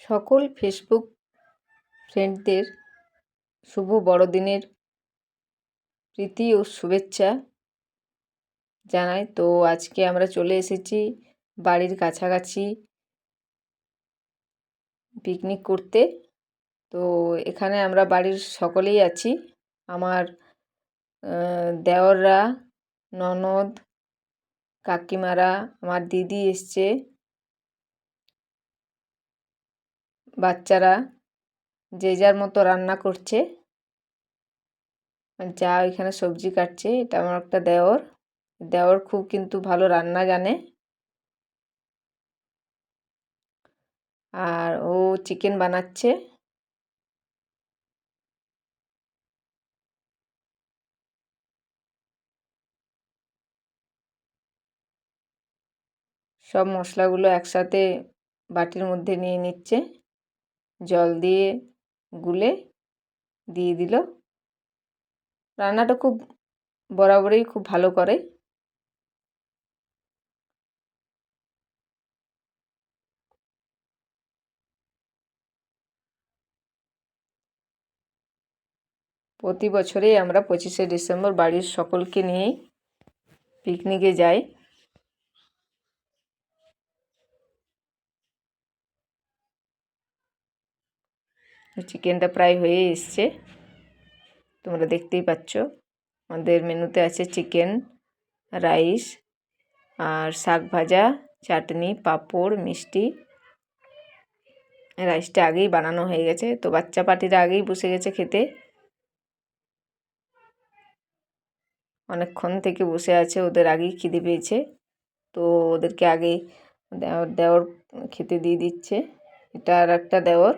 সকল ফেসবুক ফ্রেন্ডদের শুভ বড়দিনের প্রীতি ও শুভেচ্ছা জানাই। তো আজকে আমরা চলে এসেছি বাড়ির কাছাকাছি পিকনিক করতে। তো এখানে আমরা বাড়ির সকলেই আছি, আমার দেওররা, ননদ, কাকিমারা, আমার দিদি এসছে, বাচ্চারা যে যার মতো রান্না করছে। যা এখানে সবজি কাটছে, এটা আমার একটা দেওর খুব কিন্তু ভালো রান্না জানে। আর ও চিকেন বানাচ্ছে। সব মশলাগুলো একসাথে বাটির মধ্যে নিয়ে নিচ্ছে, জল দিয়ে গুলে দিয়ে দিল। রান্নাটা খুব বরাবরই খুব ভালো করে। প্রতি বছরেই আমরা 25শে ডিসেম্বর বাড়ির সকলকে নিয়েই পিকনিকে যাই। চিকেনটা প্রায় হয়ে এসছে, তোমরা দেখতেই পাচ্ছ। আমাদের মেনুতে আছে চিকেন, রাইস আর শাক ভাজা, চাটনি, পাঁপড়, মিষ্টি। রাইসটা আগেই বানানো হয়ে গেছে, তো বাচ্চা পার্টিরা আগেই বসে গেছে খেতে। অনেকক্ষণ থেকে বসে আছে, ওদের আগেই খিদে পেয়েছে, তো ওদেরকে আগেই দেওর খেতে দিয়ে দিচ্ছে। এটা আর একটা দেওর।